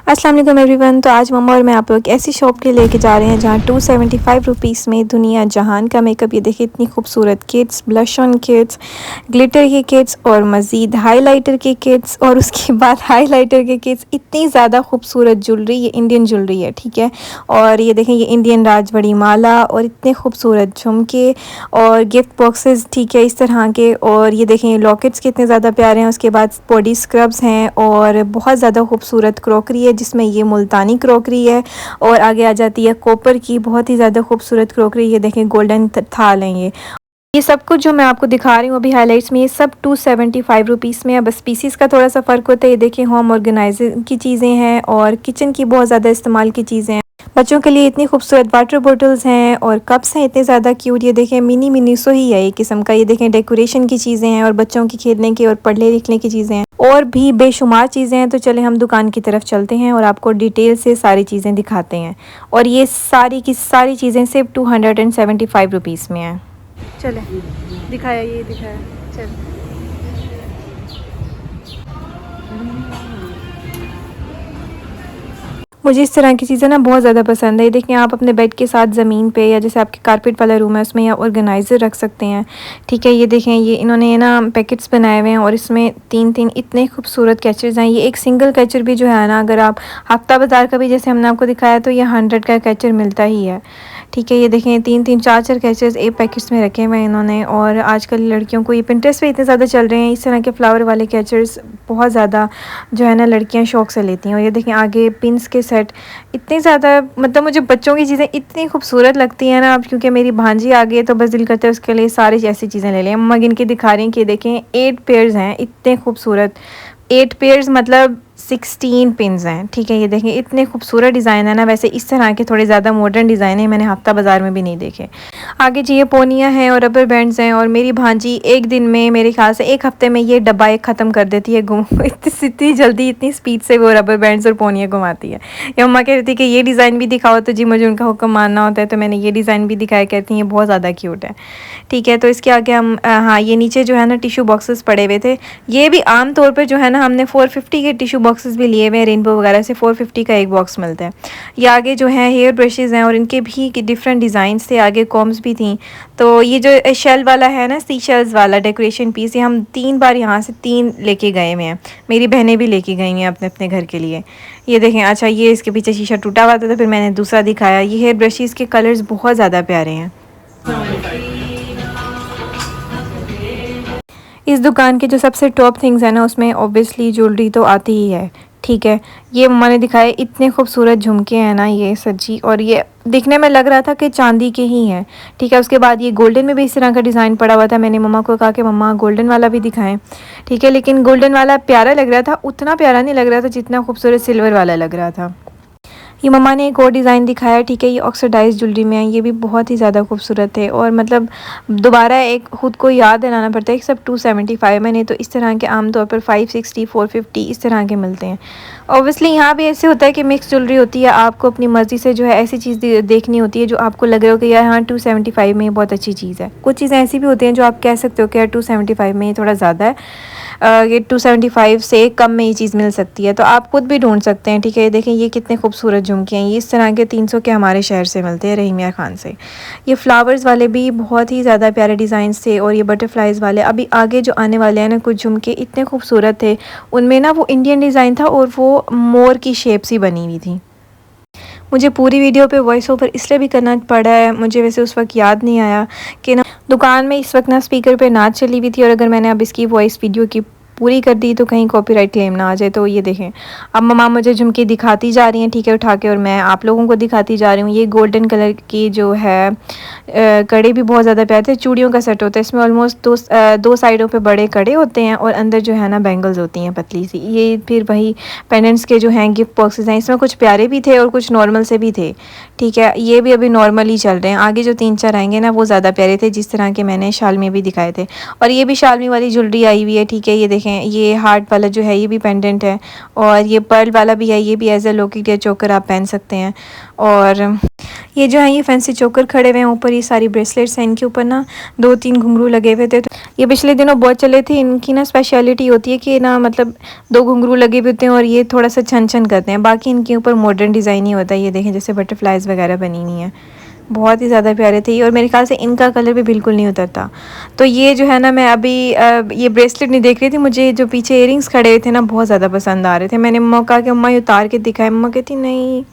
अस्सलाम वालेकुम एवरीवन। तो आज मम्मा और मैं आप लोग ऐसी शॉप के लेके जा रहे हैं जहाँ 275 रुपीस में दुनिया जहान का मेकअप। ये देखिए इतनी खूबसूरत kits, blush on kits, glitter के किट्स और मज़ीद हाइलाइटर के किट्स और उसके बाद हाइलाइटर के किट्स। इतनी ज़्यादा खूबसूरत ज्वेलरी, ये इंडियन ज्वेलरी है, ठीक है। और ये देखें, ये इंडियन राजबड़ी माला और इतने खूबसूरत झुमके और गिफ्ट बॉक्सेस, ठीक है, इस तरह के। और ये देखें लॉकेट्स कितने ज़्यादा प्यारे हैं। उसके बाद बॉडी स्क्रब्स हैं और बहुत ज़्यादा खूबसूरत क्रॉकरी है जिसमें ये मुल्तानी क्रॉकरी है और आगे आ जाती है कॉपर की बहुत ही ज़्यादा खूबसूरत क्रॉकरी। ये देखें गोल्डन थाल हैं ये सब कुछ जो मैं आपको दिखा रही हूँ अभी हाइलाइट्स में, ये सब 275 रुपीस में है। बस पीसीस का थोड़ा सा फ़र्क होता है। ये देखें होम ऑर्गेनाइजर की चीज़ें हैं और किचन की बहुत ज़्यादा इस्तेमाल की चीज़ें हैं। बच्चों के लिए इतनी खूबसूरत वाटर बॉटल्स हैं और कप्स हैं इतने ज़्यादा क्यूट। ये देखें मिनी मिनी सो ही है एक किस्म का। ये देखें डेकोरेशन की चीज़ें हैं और बच्चों की खेलने की और पढ़ने लिखने की चीज़ें हैं और भी बेशुमार चीज़ें हैं। तो चले हम दुकान की तरफ चलते हैं और आपको डिटेल से सारी चीज़ें दिखाते हैं। और ये सारी की सारी चीज़ें सिर्फ 275 रुपीस में हैं। चले दिखाया, ये दिखाया, चल। मुझे इस तरह की चीज़ें ना बहुत ज़्यादा पसंद है। ये देखें आप अपने बेड के साथ ज़मीन पे या जैसे आपके कारपेट वाला रूम है उसमें या ऑर्गेनाइज़र रख सकते हैं, ठीक है। ये देखें ये इन्होंने ना पैकेट्स बनाए हुए हैं और इसमें तीन तीन इतने खूबसूरत कैचर्स हैं। ये एक सिंगल कैचर भी जो है ना, अगर आप हफ्ता बाज़ार का भी जैसे हमने आपको दिखाया तो ये 100 का कैचर मिलता ही है, ठीक है। ये देखें तीन तीन चार चार कैचर्स एक पैकेट्स में रखे हुए हैं इन्होंने। और आजकल लड़कियों को ये पिंटरेस्ट पे इतने ज़्यादा चल रहे हैं, इस तरह के फ्लावर वाले कैचर्स बहुत ज़्यादा जो है ना लड़कियां शौक़ से लेती हैं। और ये देखें आगे पिंस के सेट इतने ज़्यादा, मतलब मुझे बच्चों की चीज़ें इतनी खूबसूरत लगती हैं ना। अब क्योंकि मेरी भांजी आ गई है तो बस दिल करता है उसके लिए सारी ऐसी चीज़ें ले लें। मम्मा गिन के दिखा रही हैं कि देखें 8 पेयर्स हैं, इतने खूबसूरत 8 पेयर्स, मतलब 16 पिन्स हैं, ठीक है। ये देखें इतने खूबसूरत डिज़ाइन है ना। वैसे इस तरह के थोड़े ज़्यादा मॉडर्न डिज़ाइन है, मैंने हफ्ता बाज़ार में भी नहीं देखे। आगे जी ये पोनियाँ हैं और रबर बैंड्स हैं। और मेरी भांजी एक दिन में, मेरे ख्याल से एक हफ्ते में ये डब्बा एक ख़त्म कर देती है इतनी जल्दी इतनी स्पीड से वो रबर बैंड्स और पोनियाँ घुमाती है। ये मम्मा कह रही थी कि ये डिज़ाइन भी दिखाओ, तो जी मुझे उनका हुक्म मानना होता है तो मैंने ये डिज़ाइन भी दिखाया। कहती हैं ये बहुत ज़्यादा क्यूट है, ठीक है। तो इसके आगे हम हाँ, ये नीचे जो है ना टिशू बॉक्सेस पड़े हुए थे। ये भी आम तौर पर जो है ना हमने 450 के टिशू बॉक्सेस भी लिए हुए हैं, रेनबो वगैरह से 450 का एक बॉक्स मिलता है। ये आगे जो है हेयर ब्रशेज़ हैं और इनके भी डिफरेंट डिज़ाइंस थे, आगे कॉम्स भी थी। तो ये जो शेल वाला है ना, सी शेल्स वाला डेकोरेशन पीस, ये हम 3 बार यहाँ से 3 लेके गए हुए हैं। मेरी बहनें भी लेके गई हैं अपने अपने घर के लिए। ये देखें, अच्छा ये इसके पीछे शीशा टूटा हुआ था तो फिर मैंने दूसरा दिखाया। ये हेयर ब्रशेज़ के कलर्स बहुत ज़्यादा प्यारे हैं। इस दुकान के जो सबसे टॉप थिंग्स है ना उसमें ऑब्वियसली ज्वेलरी तो आती ही है, ठीक है। ये मम्मा ने दिखाए इतने खूबसूरत झुमके हैं ना ये सच्ची, और ये दिखने में लग रहा था कि चांदी के ही हैं, ठीक है। उसके बाद ये गोल्डन में भी इस तरह का डिज़ाइन पड़ा हुआ था। मैंने मम्मा को कहा कि मम्मा गोल्डन वाला भी दिखाएं, ठीक है। लेकिन गोल्डन वाला प्यारा लग रहा था, उतना प्यारा नहीं लग रहा था जितना खूबसूरत सिल्वर वाला लग रहा था। ये मम्मा ने एक और डिज़ाइन दिखाया, ठीक है। ये ऑक्सीडाइज ज्वेलरी में है, ये भी बहुत ही ज़्यादा खूबसूरत है। और मतलब दोबारा एक ख़ुद को याद दिलाना पड़ता है कि सब 275 में, नहीं तो इस तरह के आमतौर पर 560 450 इस तरह के मिलते हैं। ऑब्वियसली यहाँ भी ऐसे होता है कि मिक्स ज्वेलरी होती है, आपको अपनी मर्ज़ी से जो है ऐसी चीज़ देखनी होती है जो आपको लग रहा हो कि यार हाँ 275 में बहुत अच्छी चीज़ है। कुछ चीज़ें ऐसी भी होती हैं जो आप कह सकते हो कि यार 275 में ये थोड़ा ज़्यादा है, ये 275 से कम में ये चीज़ मिल सकती है, तो आप खुद भी ढूंढ सकते हैं, ठीक है। ये देखें ये कितने खूबसूरत झुमके हैं, ये इस तरह के 300 के हमारे शहर से मिलते हैं, रहीमिया खान से। ये फ्लावर्स वाले भी बहुत ही ज़्यादा प्यारे डिज़ाइन थे और ये बटरफ्लाइज वाले अभी आगे जो आने वाले हैं ना, कुछ झुमके इतने खूबसूरत थे। उनमें ना वो इंडियन डिज़ाइन था और वो मोर की शेप सी बनी हुई थी। मुझे पूरी वीडियो पे वॉइस ओवर इसलिए भी करना पड़ा है, मुझे वैसे उस वक्त याद नहीं आया कि ना दुकान में इस वक्त ना स्पीकर पे नाच चली हुई थी और अगर मैंने अब इसकी वॉइस वीडियो की पूरी कर दी तो कहीं कॉपीराइट क्लेम ना आ जाए। तो ये देखें अब मम्मा मुझे झुमके दिखाती जा रही हैं, ठीक है, उठा के, और मैं आप लोगों को दिखाती जा रही हूँ। ये गोल्डन कलर की जो है कड़े भी बहुत ज़्यादा प्यारे थे। चूड़ियों का सेट होता है इसमें, ऑलमोस्ट दो साइडों पे बड़े कड़े होते हैं और अंदर जो है ना बैंगल्स होती हैं पतली सी। ये फिर वही पेंडेंट्स के जो हैं गिफ्ट बॉक्सेस हैं, इसमें कुछ प्यारे भी थे और कुछ नॉर्मल से भी थे, ठीक है। ये भी अभी नॉर्मल ही चल रहे हैं, आगे जो 3-4 आएंगे ना वो ज़्यादा प्यारे थे, जिस तरह के मैंने शाल में भी दिखाए थे। और ये भी शालमी वाली ज्वेलरी आई हुई है, ठीक है। ये देखें ये हार्ट वाला जो है ये भी पेंडेंट है और ये पर्ल वाला भी है, ये भी एज ए लॉकेट या चोकर आप पहन सकते हैं। और ये जो है ये फैंसी चोकर खड़े हुए हैं ऊपर, ये सारी ब्रेसलेट्स हैं, इनके ऊपर ना 2-3 घुंघरू लगे हुए थे। तो ये पिछले दिनों बहुत चले थे। इनकी ना स्पेशलिटी होती है कि ना मतलब 2 घुंघरू लगे हुए होते हैं और ये थोड़ा सा छन छन करते हैं, बाकी इनके ऊपर मॉडर्न डिज़ाइन ही होता है। ये देखें जैसे बटरफ्लाइज वगैरह बनी हुई हैं, बहुत ही ज़्यादा प्यारे थे और मेरे ख्याल से इनका कलर भी बिल्कुल नहीं उतरता। तो ये जो है ना मैं अभी ये ब्रेसलेट नहीं देख रही थी, मुझे जो पीछे इयरिंग्स खड़े हुए थे ना बहुत ज़्यादा पसंद आ रहे थे। मैंने मम्मा को कहा कि मम्मा ये उतार के दिखाए, मम्मा कहती नहीं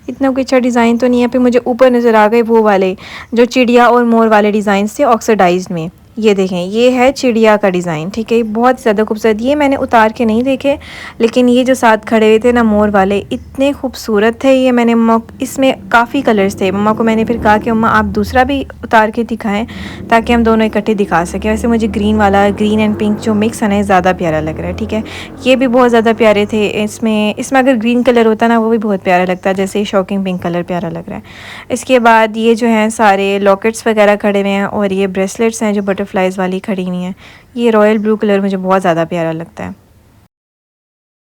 इतना कोई अच्छा डिज़ाइन तो नहीं है। फिर मुझे ऊपर नज़र आ गए वो वाले जो चिड़िया और मोर वाले डिज़ाइन थे ऑक्सीडाइज्ड में। ये देखें ये है चिड़िया का डिज़ाइन, ठीक है, बहुत ज़्यादा खूबसूरत। ये मैंने उतार के नहीं देखे, लेकिन ये जो साथ खड़े हुए थे ना मोर वाले इतने खूबसूरत थे। ये मैंने मम्मा, इसमें काफ़ी कलर्स थे। मम्मा को मैंने फिर कहा कि मम्मा आप दूसरा भी उतार के दिखाएं ताकि हम दोनों इकट्ठे दिखा सकें। वैसे मुझे ग्रीन वाला, ग्रीन एंड पिंक जो मिक्स है ना ज़्यादा प्यारा लग रहा है, ठीक है। ये भी बहुत ज़्यादा प्यारे थे। इसमें अगर ग्रीन कलर होता ना वो भी बहुत प्यारा लगता, जैसे शॉकिंग पिंक कलर प्यारा लग रहा है। इसके बाद ये जो हैं सारे लॉकेट्स वगैरह खड़े हुए हैं और ये ब्रेसलेट्स हैं जो बटरफ्लाइज वाली खड़ी हुई हैं। ये रॉयल ब्लू कलर मुझे बहुत ज़्यादा प्यारा लगता है।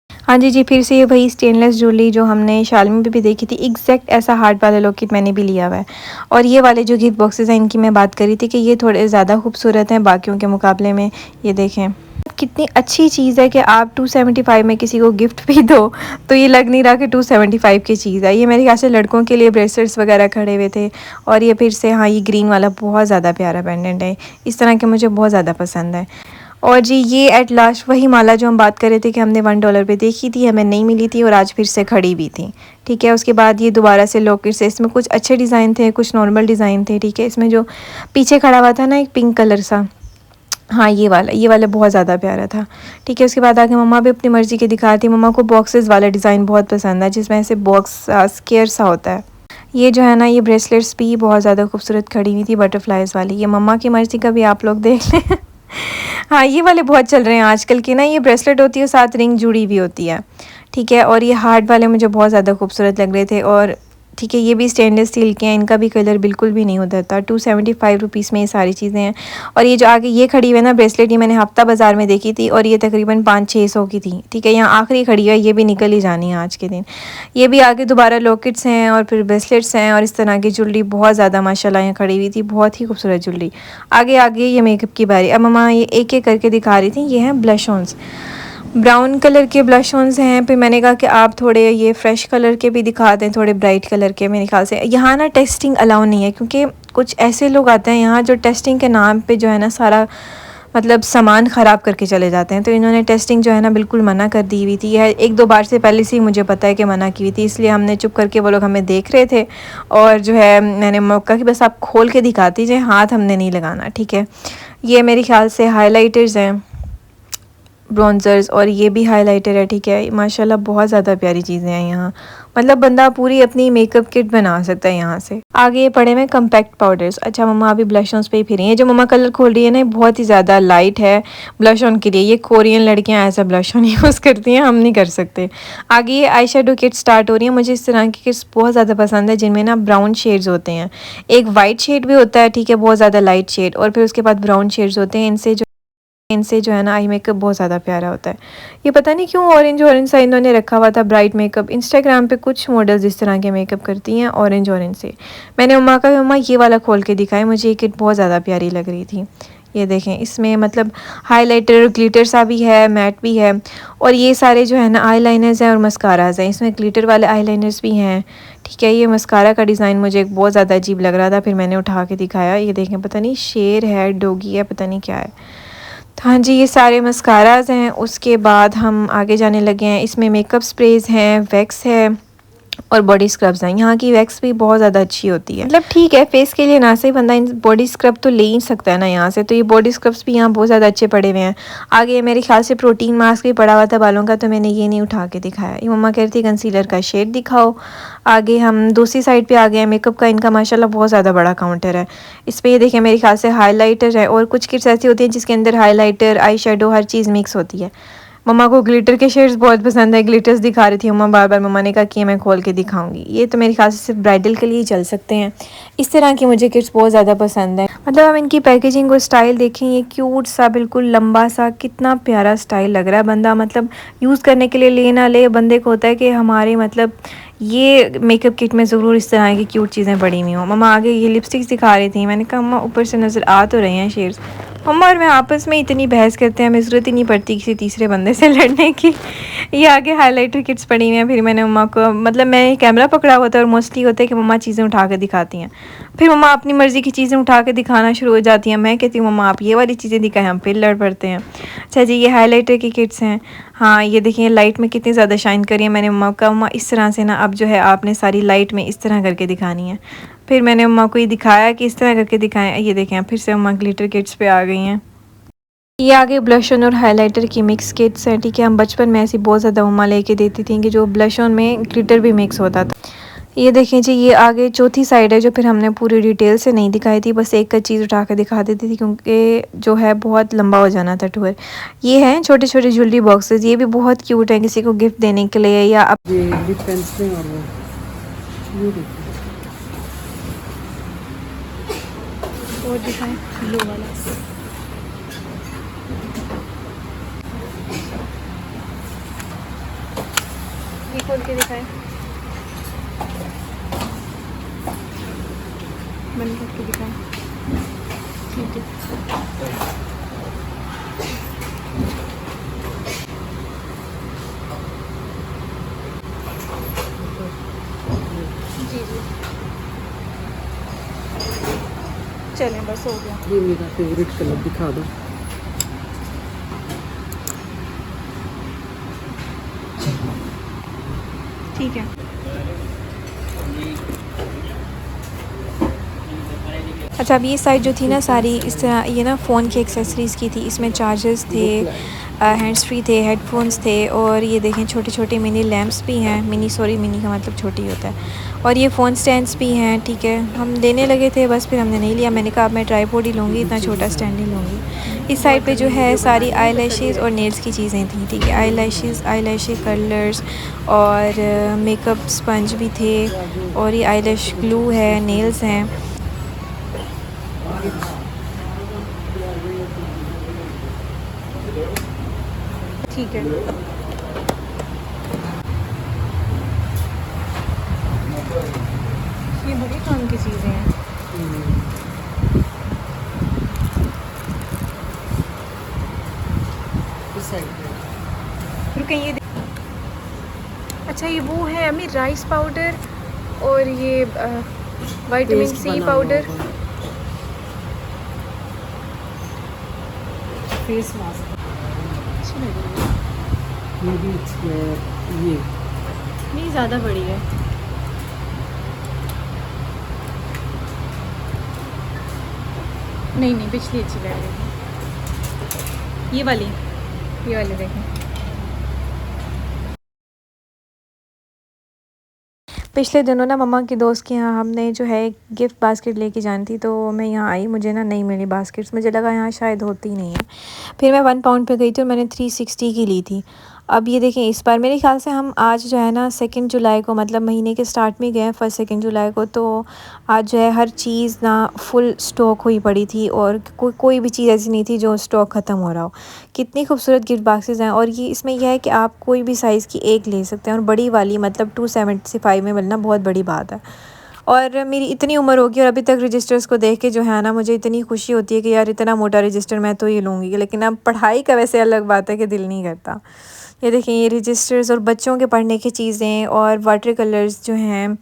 हाँ जी फिर से ये वही स्टेनलेस ज्वेलरी जो हमने शालमी पे भी देखी थी, एग्जैक्ट ऐसा हार्ट वाला लॉकेट मैंने भी लिया हुआ है। और ये वाले जो गिफ्ट बॉक्सेस हैं इनकी मैं बात करी थी कि ये थोड़े ज़्यादा खूबसूरत हैं बाकियों के मुकाबले में। ये देखें कितनी अच्छी चीज़ है कि आप 275 में किसी को गिफ्ट भी दो तो ये लग नहीं रहा कि 275 की चीज़ है। ये मेरे ख्याल से लड़कों के लिए ब्रेसलेट्स वगैरह खड़े हुए थे। और ये फिर से हाँ ये ग्रीन वाला बहुत ज़्यादा प्यारा पेंडेंट है, इस तरह के मुझे बहुत ज़्यादा पसंद है। और जी ये एट लास्ट वही माला जो हम बात कर रहे थे कि हमने $1 पे देखी थी, हमें नहीं मिली थी और आज फिर से खड़ी भी थी, ठीक है। उसके बाद ये दोबारा से लॉकेट से, इसमें कुछ अच्छे डिज़ाइन थे कुछ नॉर्मल डिज़ाइन थे, ठीक है। इसमें जो पीछे खड़ा हुआ था ना एक पिंक कलर सा, हाँ ये वाला बहुत ज़्यादा प्यारा था, ठीक है। उसके बाद आगे मम्मा भी अपनी मर्ज़ी के दिखा थी। मम्मा को बॉक्सेस वाला डिज़ाइन बहुत पसंद है जिसमें ऐसे बॉक्स स्क्वायर सा होता है। ये जो है ना ये ब्रेसलेट्स भी बहुत ज़्यादा खूबसूरत खड़ी हुई थी बटरफ्लाइज वाली। ये मम्मा की मर्ज़ी का भी आप लोग देख लें हाँ ये वाले बहुत चल रहे हैं आजकल के ना, ये ब्रेसलेट होती है साथ रिंग जुड़ी भी होती है, ठीक है। और ये हार्ट वाले मुझे बहुत ज़्यादा खूबसूरत लग रहे थे और ठीक है ये भी स्टेनलेस स्टील के हैं, इनका भी कलर बिल्कुल भी नहीं उतरता। 275 रुपीज़ में ये सारी चीज़ें हैं। और ये जो आगे ये खड़ी हुई है ना ब्रेसलेट, ये मैंने हफ्ता बाज़ार में देखी थी और ये तकरीबन 500-600 की थी, ठीक है। यहाँ आखिरी खड़ी है, ये भी निकल ही जानी है आज के दिन। ये भी आगे दोबारा लॉकेट्स हैं और फिर ब्रेसलेट्स हैं और इस तरह की ज्वेलरी बहुत ज़्यादा माशाल्लाह यहाँ खड़ी हुई थी, बहुत ही खूबसूरत ज्वेलरी। आगे आगे ये मेकअप की बारी। अब मम्मा ये एक एक करके दिखा रही थी। ये हैं ब्लश ऑन्स, ब्राउन कलर के ब्लश ऑन्स हैं। फिर मैंने कहा कि आप थोड़े ये फ्रेश कलर के भी दिखा दें, थोड़े ब्राइट कलर के। मेरे ख्याल से यहाँ ना टेस्टिंग अलाउ नहीं है क्योंकि कुछ ऐसे लोग आते हैं यहाँ जो टेस्टिंग के नाम पे जो है ना सारा मतलब सामान ख़राब करके चले जाते हैं। तो इन्होंने टेस्टिंग जो है ना बिल्कुल मना कर दी हुई थी। यह 1-2 बार से पहले से ही मुझे पता है कि मना की हुई थी, इसलिए हमने चुप करके, वो लोग हमें देख रहे थे और जो है मैंने मौका कि बस आप खोल के दिखा दीजिए, हाथ हमने नहीं लगाना, ठीक है। ये मेरे ख्याल से हाईलाइटर्स हैं, ब्रॉन्जर्स, और ये भी हाइलाइटर है, ठीक है। माशाल्लाह बहुत ज़्यादा प्यारी चीज़ें हैं यहाँ, मतलब बंदा पूरी अपनी मेकअप किट बना सकता है यहाँ से। आगे ये पड़े में कम्पैक्ट पाउडर्स। अच्छा मम्मा अभी ब्लश ऑन पे ही फिरी हैं। जो मम्मा कलर खोल रही है ना बहुत ही ज़्यादा लाइट है ब्लश ऑन के लिए। ये कोरियन लड़कियाँ ऐसा ब्लश ऑन यूज़ करती हैं, हम नहीं कर सकते। आगे ये आई शेडो किट स्टार्ट हो रही है। मुझे इस तरह की किट्स बहुत ज़्यादा पसंद है जिनमें ना ब्राउन शेड्स होते हैं, एक वाइट शेड भी होता है, ठीक है, बहुत ज़्यादा लाइट शेड, और फिर उसके बाद ब्राउन शेड्स होते हैं। इनसे जो है ना आई मेकअप बहुत ज़्यादा प्यारा होता है। ये पता नहीं क्यों ऑरेंज सा इन्होंने रखा हुआ था ब्राइट मेकअप। इंस्टाग्राम पे कुछ मॉडल्स इस तरह के मेकअप करती हैं ऑरेंज से। मैंने मम्मा का मम्मा ये वाला खोल के दिखाया, मुझे ये किट बहुत ज़्यादा प्यारी लग रही थी। ये देखें इसमें मतलब हाइलाइटर, ग्लिटर सा भी है, मैट भी है, और ये सारे जो है ना आई लाइनर्स हैं और मस्काराज हैं। इसमें ग्लिटर वाले आई लाइनर्स भी हैं, ठीक है। ये मस्कारा का डिज़ाइन मुझे एक बहुत ज़्यादा अजीब लग रहा था, फिर मैंने उठा के दिखाया। ये देखें पता नहीं शेर है, डोगी है, पता नहीं क्या है। हाँ जी ये सारे मस्काराज हैं। उसके बाद हम आगे जाने लगे हैं। इसमें मेकअप स्प्रेज हैं, वैक्स है और बॉडी स्क्रब्स हैं। यहाँ की वैक्स भी बहुत ज़्यादा अच्छी होती है, मतलब ठीक है फेस के लिए ना सही, बंदा इन बॉडी स्क्रब तो ले ही सकता है ना यहाँ से। तो ये बॉडी स्क्रब्स भी यहाँ बहुत ज़्यादा अच्छे पड़े हुए हैं। आगे मेरे ख्याल से प्रोटीन मास्क भी पड़ा हुआ था बालों का, तो मैंने ये नहीं उठा के दिखाया। ये मम्मा कह रही थी कंसीलर का शेड दिखाओ। आगे हम दूसरी साइड पे आ गए हैं। मेकअप का इनका माशाल्लाह बहुत ज़्यादा बड़ा काउंटर है। इस पर ये देखें मेरे ख्याल से हाईलाइटर है, और कुछ किट्स ऐसी होती हैं जिसके अंदर हाईलाइटर, आई शेडो, हर चीज़ मिक्स होती है। मम्मा को ग्लिटर के शेड्स बहुत पसंद है, ग्लिटर्स दिखा रही थी मम्मा बार बार। मम्मा ने कहा कि मैं खोल के दिखाऊंगी। ये तो मेरे ख्याल से सिर्फ ब्राइडल के लिए ही चल सकते हैं। इस तरह की मुझे किट्स बहुत ज़्यादा पसंद है। मतलब हम इनकी पैकेजिंग और स्टाइल देखें, ये क्यूट सा बिल्कुल लंबा सा कितना प्यारा स्टाइल लग रहा है। बंदा मतलब यूज़ करने के लिए ले ना ले, बंदे को होता है कि हमारे मतलब ये मेकअप किट में ज़रूर इस तरह की क्यूट चीज़ें पड़ी हुई हों। मम्मा आगे ये लिपस्टिक्स दिखा रही थी, मैंने कहा मम्मा ऊपर से नज़र आ तो रहे हैं शेड्स। मम्मा और मैं आपस में इतनी बहस करते हैं, हमें ज़रूरत ही नहीं पड़ती किसी तीसरे बंदे से लड़ने की। ये आगे हाइलाइटर किट्स पड़ी हुई हैं। फिर मैंने मम्मा को, मतलब मैं कैमरा पकड़ा हुआ था और मोस्टली होता है कि मम्मा चीज़ें उठा के दिखाती हैं। फिर मम्मा अपनी मर्ज़ी की चीज़ें उठा के दिखाना शुरू हो जाती हैं। मैं कहती हूँ मम्मा आप ये वाली चीज़ें दिखाएं, हम फिर लड़ पड़ते हैं। अच्छा जी, ये हाइलाइटर की किट्स हैं। हाँ ये देखिए लाइट में कितनी ज़्यादा शाइन करी है। मैंने मम्मा को कहा मम्मा इस तरह से ना अब जो है आपने सारी लाइट में इस तरह करके दिखानी है। फिर मैंने मम्मा को ये दिखाया कि इस तरह करके दिखाएं। ये देखें फिर से मम्मा ग्लिटर किट्स पे आ गई हैं। ये आगे ब्लश ऑन और हाइलाइटर की मिक्स किट्स हैं। ठीक है, हम बचपन में ऐसी बहुत ज़्यादा मम्मा लेके देती थी कि जो ब्लश ऑन में ग्लिटर भी मिक्स होता था। ये देखें जी, ये आगे चौथी साइड है जो फिर हमने पूरी डिटेल से नहीं दिखाई थी, बस एक का चीज़ उठा कर दिखा देती थी क्योंकि जो है बहुत लंबा हो जाना था टूर। ये हैं छोटे छोटे ज्वेलरी बॉक्सेस, ये भी बहुत क्यूट हैं किसी को गिफ्ट देने के लिए या आप ये लिप पेंसिल और ये देखिए और दिखाएं ब्लू वाला। ये खोल के दिखाएं, बंद करके दिखाएं। ठीक है, जी जी चलें बस हो गया। ये मेरा फेवरेट कलर दिखा दो। ठीक है, अच्छा अब ये साइड जो थी ना सारी इस तरह, ये ना फ़ोन की एक्सेसरीज़ की थी। इसमें चार्जर्स थे, हैंड्स फ्री थे, हेडफोन्स थे और ये देखें छोटे छोटे मिनी लैंप्स भी हैं। मिनी का मतलब छोटी होता है। और ये फ़ोन स्टैंड्स भी हैं। ठीक है, हम लेने लगे थे बस फिर हमने नहीं लिया। मैंने कहा अब मैं ट्राईपॉड ही लूँगी, इतना छोटा स्टैंड नहीं लूँगी। इस साइड पे जो है सारी आई लैशेज़ और नेल्स की चीज़ें थी। ठीक है, आई लैशेज़ कलर्स और मेकअप स्पंज भी थे और ये आई लैश ग्लू है, नेल्स हैं। ठीक है, ये बड़ी काम की चीज़ें हैं। इस साइड पे फिर कहीं ये अच्छा ये वो है अम्मी राइस पाउडर और ये विटामिन पेस्ट सी बना पाउडर। हुआ होगा। फेस मास्क अच्छी लग रही है, ये भी इसमें ये नहीं ज़्यादा बड़ी है। नहीं नहीं पिछली अच्छी लग रही है, ये वाली देखें। पिछले दिनों ना मम्मा की दोस्त के यहाँ हमने जो है गिफ्ट बास्केट लेके जानी थी, तो मैं यहाँ आई, मुझे ना नहीं मिली बास्केट्स, मुझे लगा यहाँ शायद होती नहीं है। फिर मैं 1 पाउंड पे गई थी और मैंने 360 की ली थी। अब ये देखें इस बार मेरे ख्याल से हम आज जो है ना 2 जुलाई को, मतलब महीने के स्टार्ट में गए हैं 1 जुलाई को, तो आज जो है हर चीज़ ना फुल स्टॉक हुई पड़ी थी और कोई भी चीज़ ऐसी नहीं थी जो स्टॉक ख़त्म हो रहा हो। कितनी खूबसूरत गिफ्ट बॉक्सेस हैं और ये इसमें यह है कि आप कोई भी साइज़ की एक ले सकते हैं और बड़ी वाली मतलब 275 में मिलना बहुत बड़ी बात है। और मेरी इतनी उम्र होगी और अभी तक रजिस्टर्स को देख के जो है ना मुझे इतनी खुशी होती है कि यार इतना मोटा रजिस्टर मैं तो ये लूँगी। लेकिन अब पढ़ाई का वैसे अलग बात है कि दिल नहीं करता। ये देखें ये रजिस्टर्स और बच्चों के पढ़ने की चीज़ें और वाटर कलर्स जो हैं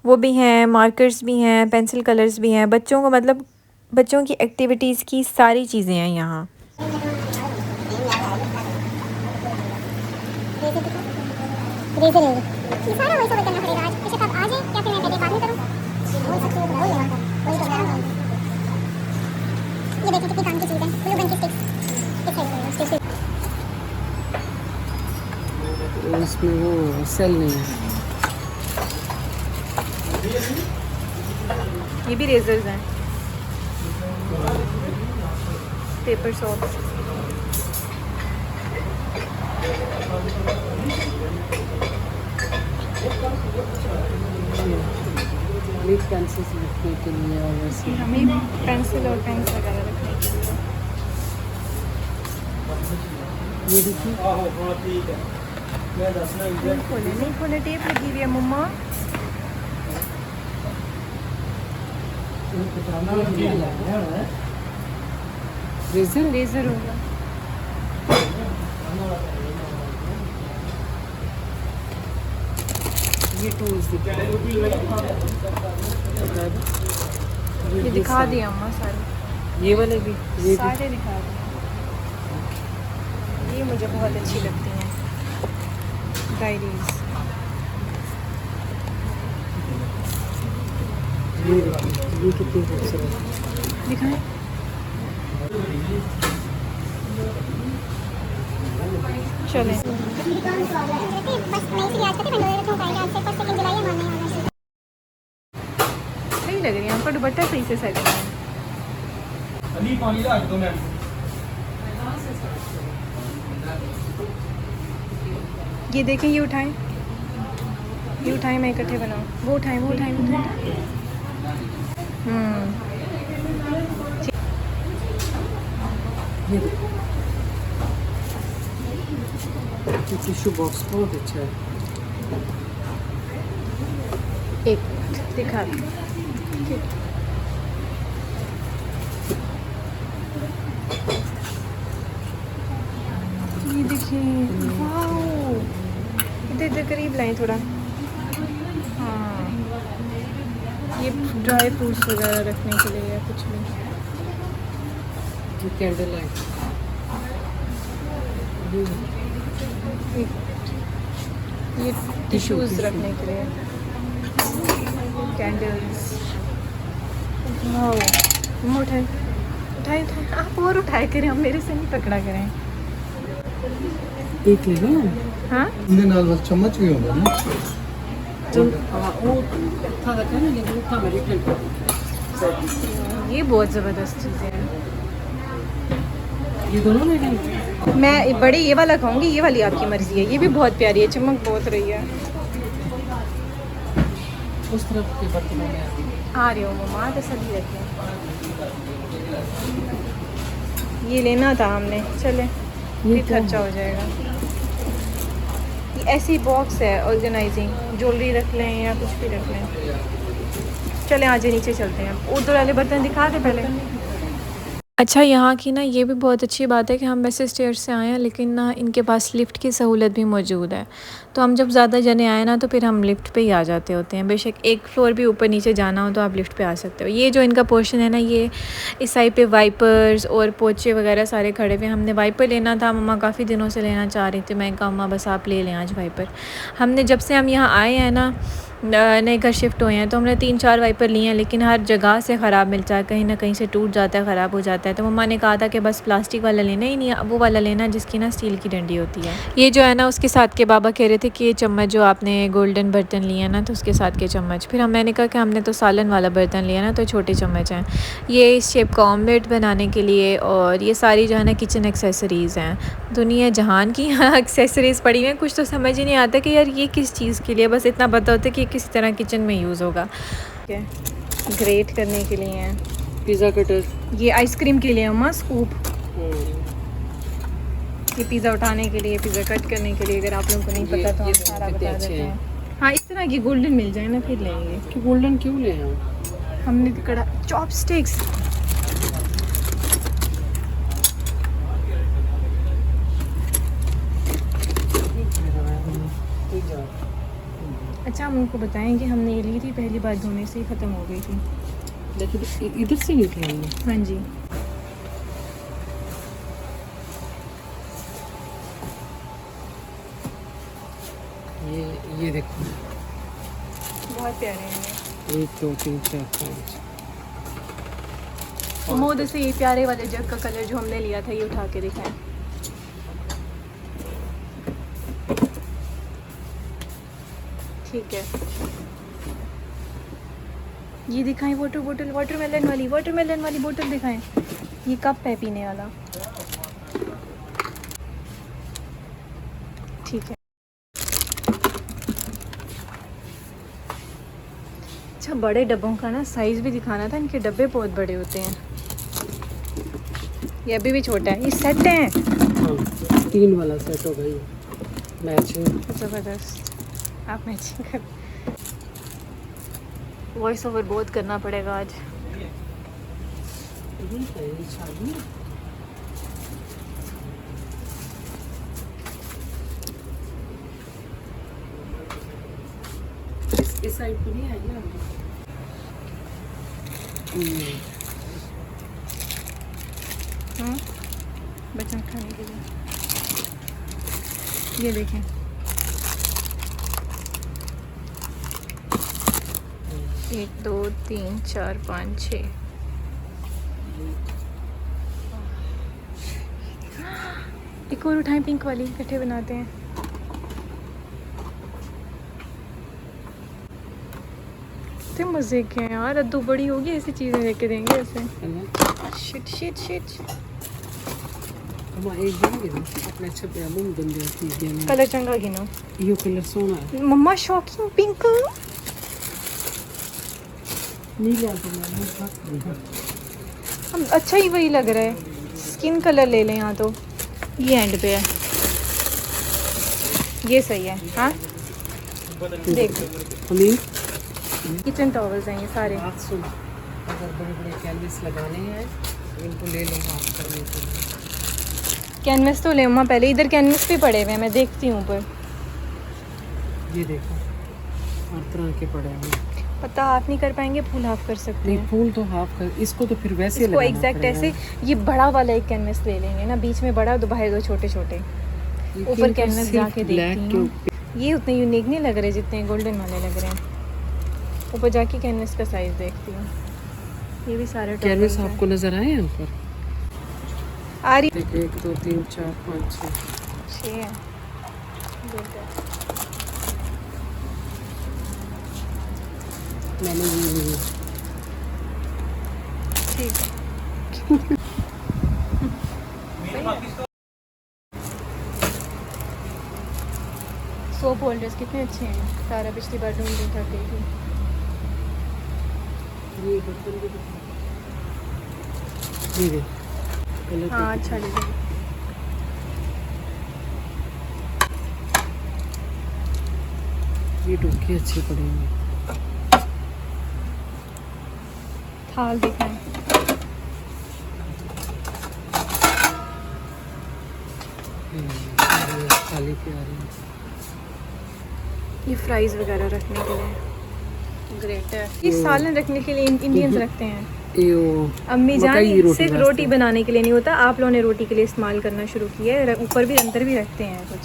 वो भी हैं, मार्कर्स भी हैं, पेंसिल कलर्स भी हैं। बच्चों को मतलब बच्चों की एक्टिविटीज़ की सारी चीज़ें हैं यहाँ। ये सारा वॉइस ओवर करना पड़ेगा आज। बेशक आप आ जाएं या फिर मैं पहले बाद में करूं, बोल सकते हो, बोल लेना वही तो कह रहा हूं। ये देखिए कितनी काम की चीज़ है, ग्लू गन की स्टिक्स। इसमें वो सेल नहीं है। ये भी रेजर्स हैं, पेपर सॉप्स। लिप पेंसिल्स लिखने के लिए और वैसे हमें पेंसिल और पेन्स वगैरह रखने के लिए। ये देखिए नहीं खोले, टेप लगी हुई है मम्मा। लेजर होगा। ये टूल्स ये दिखा दिया अम्मा सारे, ये वाले भी, ये सारे दिखा दिए। ये मुझे बहुत अच्छी लगती हैं डायरीज। ये कितनी खूबसूरत दिखाएं। चलें। सही लग रही है आपका दुपट्टा, सही से सेट है। ये देखें, ये उठाएं, ये उठाएं, मैं इकट्ठे बनाऊं। वो उठाएं, वो उठाएं, वो उठाएं। ये टिश्यू बॉक्स बहुत अच्छा है। एक दिखा दो। ये देखिए, वाओ, इधर करीब लाएं थोड़ा। हाँ, ये ड्राई फ्रूट्स वगैरह रखने के लिए या कुछ भी। ये कैंडल लाइट, ये टिश्यूज़ रखने के लिए, कैंडल्स। वाओ, हम उठाए उठाए उठाए, आप और उठाए करें, हम मेरे से नहीं पकड़ा करें। एक ले लो। हाँ, ਇਹਦੇ ਨਾਲ ਬਸ ਚਮਚ ਵੀ ਹੁੰਦਾ ਨਾ हाँ वो था रखा है ना, लेकिन वो था मेरे ये बहुत ज़बरदस्त चीज़ें हैं। ये दोनों ले लेंगे। मैं बड़े ये वाला खाऊंगी, ये वाली आपकी मर्ज़ी है। ये भी बहुत प्यारी है, चमक बहुत रही है। उस तरफ के बर्तनों में आती है। आ रही हो मम्मा, तसल्ली रखें। ये लेना था हमने, चले फिर खर्चा हो जाएगा। ये ऐसी बॉक्स है ऑर्गेनाइजिंग, ज्वेलरी रख लें या कुछ भी रख लें। चलें आजे नीचे चलते हैं, उधर वाले बर्तन दिखा दे पहले। अच्छा, यहाँ की ना ये भी बहुत अच्छी बात है कि हम वैसे स्टेयर से आए हैं, लेकिन ना इनके पास लिफ्ट की सहूलत भी मौजूद है। तो हम जब ज़्यादा जने आए ना, तो फिर हम लिफ्ट पे ही आ जाते होते हैं। बेशक एक फ्लोर भी ऊपर नीचे जाना हो तो आप लिफ्ट पे आ सकते हो। ये जो इनका पोर्शन है ना, ये इस साइड पे वाइपर्स और पोचे वगैरह सारे खड़े हुए। हमने वाइपर लेना था, मम्मा काफ़ी दिनों से लेना चाह रही थी। मैं कहा मम्मा बस आप ले लें आज वाइपर। हमने जब से हम यहाँ आए हैं ना, नए घर शिफ्ट हुए हैं, तो हमने 3-4 वाइपर लिए हैं, लेकिन हर जगह से ख़राब मिलता है, कहीं ना कहीं से टूट जाता है, ख़राब हो जाता है। तो मम्मा ने कहा था कि बस प्लास्टिक वाला लेना ही नहीं, वो वाला लेना जिसकी ना स्टील की डंडी होती है। ये जो है ना, उसके साथ के बाबा कह रहे थे कि ये चम्मच जो आपने गोल्डन बर्तन लिया ना, तो उसके साथ के चम्मच। फिर मैंने कहा कि हमने तो सालन वाला बर्तन लिया ना, तो छोटे चम्मच हैं। ये इस शेप का ऑमलेट बनाने के लिए, और ये सारी जो है ना किचन एक्सेसरीज़ हैं। दुनिया जहान की यहाँ एक्सेसरीज़ पड़ी हुई हैं, कुछ तो समझ ही नहीं आता कि यार ये किस चीज़ के लिए। बस इतना पता होता है कि किसी तरह किचन में यूज़ होगा। ठीक है, ग्रेट करने के लिए हैं। पिज़्ज़ा कटर, ये आइसक्रीम के लिए अम्मा स्कूप। ये पिज़्ज़ा उठाने के लिए, पिज़्ज़ा कट करने के लिए। अगर आप लोगों को नहीं पता तो हम सारा कितने बता अच्छे देते हैं। हैं। हाँ, इस तरह की गोल्डन मिल जाए ना फिर लेंगे। कि गोल्डन क्यों ले हम? हमने कड़ा चॉपस्टिक्स। अच्छा, हम उनको बताएं कि हमने ये ली थी, पहली बार धोने से ही ख़त्म हो गई थी। लेकिन इधर से निकलेंगे। हाँ जी, ये देखो, बहुत प्यारे हैं ये। 1 2 3 4 5। मोद से ये प्यारे वाले जग का कलर जो हमने लिया था, ये उठा के दिखाएं। ठीक है, ये दिखाएं। वाटरमेलन वाली बोतल दिखाएं। ये कप है पीने वाला। ठीक है। अच्छा, बड़े डब्बों का ना साइज़ भी दिखाना था। इनके डब्बे बहुत बड़े होते हैं। ये अभी भी छोटा है। ये सेट हैं। हाँ, 3 वाला सेट होगा ये। मैचिंग। ज़बरदस्त, आप मैचिंग कर। वॉइस ओवर बहुत करना पड़ेगा आज। इस साइड पर नहीं है ना। बच्चों को खाने के लिए ये देखें। एक, दो, तीन, चार, पाँच, छः। एक और उठाएं, पिंक वाली इकट्ठे बनाते हैं। इतने मज़े के हैं यार। अद्दू बड़ी होगी ऐसी चीज़ें लेके देंगे ऐसे। Shit shit shit. एक देंगे ना अपने अच्छे पे album बन जाती है। कलर चंगा गिनो। ये कलर सोना है। मम्मा शॉकिंग पिंक। नीला हम अच्छा ही वही लग रहा है। स्किन कलर ले लें यहाँ तो। ये एंड पे है, ये सही है। हाँ देख, हमीर किचन टॉवल्स हैं ये सारे। बात सुन, अगर बड़े बड़े कैनवस लगाने हैं इनको ले लो हाफ करने के लिए। कैनवस तो ले मम्मा पहले। इधर कैनवस भी पड़े हुए हैं, मैं देखती हूँ ऊपर। ये देखो हर तरह के पड़े हैं। पता हाफ नहीं कर पाएंगे, फुल हाफ कर सकते नहीं हैं। फूल तो हाफ कर, इसको तो फिर वैसे इसको एग्जैक्ट ऐसे। ये बड़ा वाला एक कैनवस ले लेंगे ना, बीच में बड़ा, दो बाहर दो छोटे छोटे। ऊपर कैनवस जाके देखती हूँ। ये उतने यूनिक नहीं लग रहे जितने गोल्डन वाले लग रहे हैं। ऊपर जाके कैनवस का साइज देखती हूँ। ये भी सारे कैनवस आपको नजर आए हैं ऊपर? आ रही। देखो 1 2 3 4 5 6 6 है। मैंने ये ठीक है। सोप होल्डर्स कितने अच्छे हैं। सारा पिछली बार ढूंढ देखा थी। ये बर्तन भी दिखा। ये देख कलर हाँ अच्छा डिजाइन। ये डोके अच्छे पड़े हैं। थाल दिखाएं। खाली प्यारी। ये फ्राइज वगैरह रखने के लिए ग्रेट है। ये सालन रखने के लिए इंडियंस रखते हैं। अम्मी जान सिर्फ रोटी बनाने के लिए नहीं होता, आप लोगों ने रोटी के लिए इस्तेमाल करना शुरू किया है। ऊपर भी अंदर भी रखते हैं कुछ।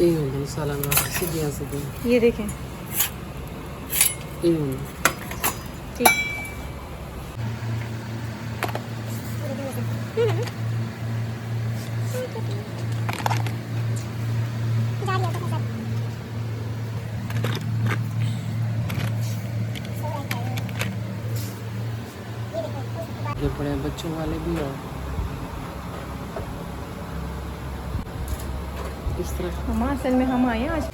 ये होगा सालन सीधियाँ सीधी। ये देखें। ये होगा ठीक। ये पड़े हैं बच्चों वाले भी। और इस तरह मम्मा असल में हम आए हैं आज।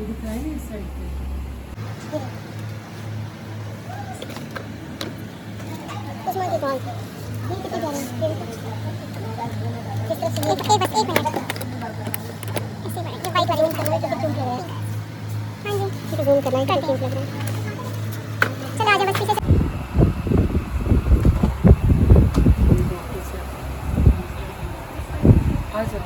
ये दिखाए ना इस साइड पे। उसमें भी बहुत ये कितने प्यारे हैं। किस तरह से बस एक मिनट ऐसे बड़े ये वाइट वाले में करना है तो क्यों कर रहे हैं। हाँ जी ये तो जूम करना है, काफी क्यूट लग रहा है। चलो आजा बस पीछे आ जाओ।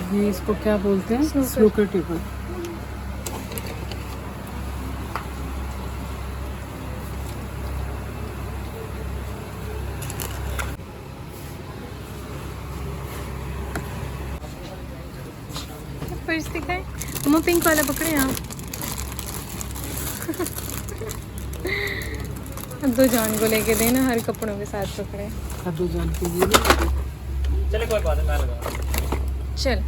ये इसको क्या बोलते हैं? Snooker table. पर्स दिखाए मम्मा, पिंक वाला पकड़े आप। अद्दू जान को लेके देना, हर कपड़ों के साथ पकड़े। अद्दू जान के लिए चले कोई बात नहीं, मैं लगा। चल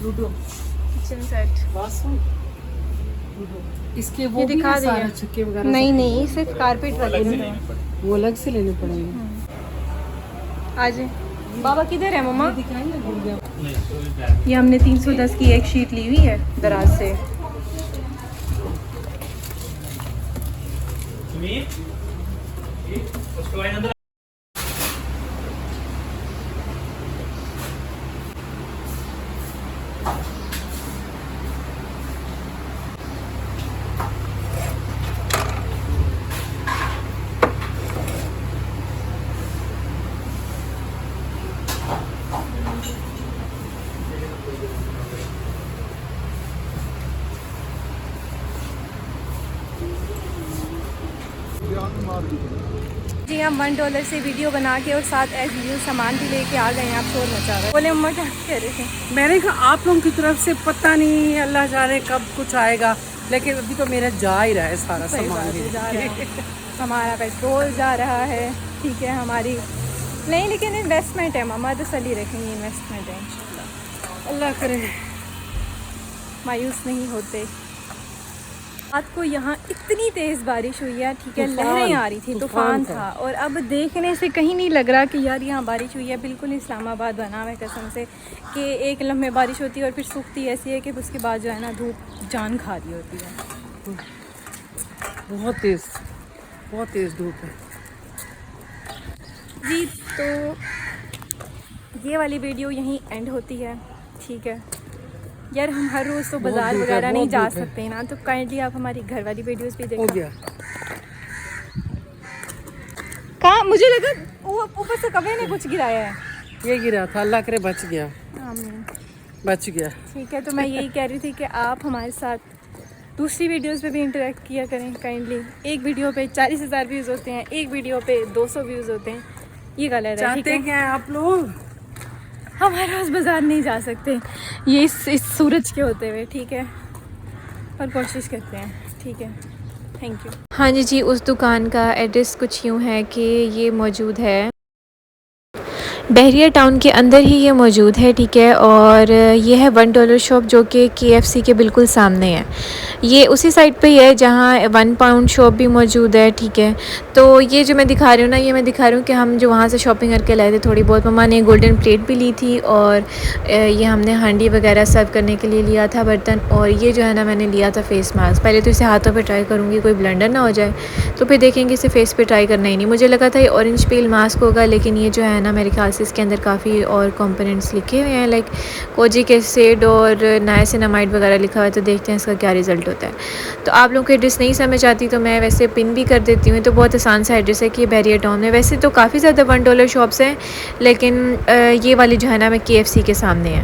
लूडो किचन सेट। बस इसके वो ये भी दिखा है सारा दिया। छक्के वगैरह नहीं नहीं, सिर्फ कारपेट लगे हैं। वो अलग से लेने पड़ेंगे। आज बाबा किधर है मम्मा? दिखाएंगे गुड़िया। ये हमने 310 की एक शीट ली हुई है दराज से। उसके बाद अंदर जी हम $1 से वीडियो बना के और साथ एज यूज सामान भी लेके आ गए हैं। आप शोर मचा रहे हैं। बोले मम्मा क्या कह रहे थे? मैंने कहा आप लोगों की तरफ से पता नहीं, अल्लाह जाने कब कुछ आएगा, लेकिन अभी तो मेरा जा ही रहा है सारा सही सामान बात भी। है, जा रहा है। हमारा पेट्रोल जा रहा है, ठीक है हमारी नहीं, लेकिन इन्वेस्टमेंट है मम्मा, तसल्ली रखेंगे, इन्वेस्टमेंट है इंशाल्लाह। अल्लाह करे। मायूस नहीं होते। रात को यहाँ इतनी तेज़ बारिश हुई है, ठीक है, तूफान, लहरें आ रही थी, तूफान तूफान था। और अब देखने से कहीं नहीं लग रहा कि यार यहाँ बारिश हुई है। बिल्कुल इस्लामाबाद बना हुआ है कसम से, कि एक लम्हे बारिश होती है और फिर सूखती ऐसी है कि उसके बाद जो है ना धूप जान खा रही होती है। बहुत तेज़ धूप है जी तो ये वाली वीडियो यहीं एंड होती है, ठीक है यार। हम हर रोज़ तो बहुत बाज़ार धूप है, वगैरह नहीं बहुत जा धूप है। सकते ना, तो काइंडली आप हमारी घर वाली वीडियोस भी हो देखो। गया। कहाँ मुझे लगा वो ऊपर से कभी ने कुछ गिराया है। ये गिरा था, अल्लाह करे बच गया, आमीन। बच गया। ठीक है, तो मैं यही कह रही थी कि आप हमारे साथ दूसरी वीडियोस पे भी इंटरेक्ट किया करें काइंडली। एक वीडियो पे 40,000 व्यूज़ होते हैं, एक वीडियो पे 200 व्यूज़ होते हैं, ये गलत है। ठीक चाहते है, क्या है आप लोग? हम हर रोज़ बाज़ार नहीं जा सकते ये इस सूरज के होते हुए, ठीक है, और कोशिश करते हैं, ठीक है। Thank you. हाँ जी जी, उस दुकान का एड्रेस कुछ यूँ है कि ये मौजूद है बहरिया टाउन के अंदर ही ये मौजूद है, ठीक है। और ये है $1 शॉप जो कि KFC के बिल्कुल सामने है। ये उसी साइड पे ही है जहाँ £1 शॉप भी मौजूद है, ठीक है। तो ये जो मैं दिखा रही हूँ ना, ये मैं दिखा रही हूँ कि हम जो वहाँ से शॉपिंग करके लाए थे थोड़ी बहुत। मम्मा ने गोल्डन प्लेट भी ली थी और ये हमने हांडी वगैरह सर्व करने के लिए लिया था बर्तन। और ये जो है ना मैंने लिया था फेस मास्क। पहले तो इसे हाथों पर ट्राई करूँगी, कोई ब्लेंडर ना हो जाए, तो फिर देखेंगे इसे फेस पे ट्राई करना ही नहीं। मुझे लगा था ये ऑरेंज पील मास्क होगा, लेकिन ये जो है ना मेरे ख्याल से इसके अंदर काफ़ी और कंपोनेंट्स लिखे हुए हैं, लाइक कोजिक एसिड और नाइसिनामाइड वगैरह लिखा हुआ है। तो देखते हैं इसका क्या रिज़ल्ट होता है। तो आप लोगों को एड्रेस नहीं समझ आती तो मैं वैसे पिन भी कर देती हूँ। तो बहुत आसान सा एड्रेस है कि बहरिया टाउन में। वैसे तो काफ़ी ज़्यादा $1 शॉप्स हैं, लेकिन ये वाली जो है ना मैं KFC के सामने है।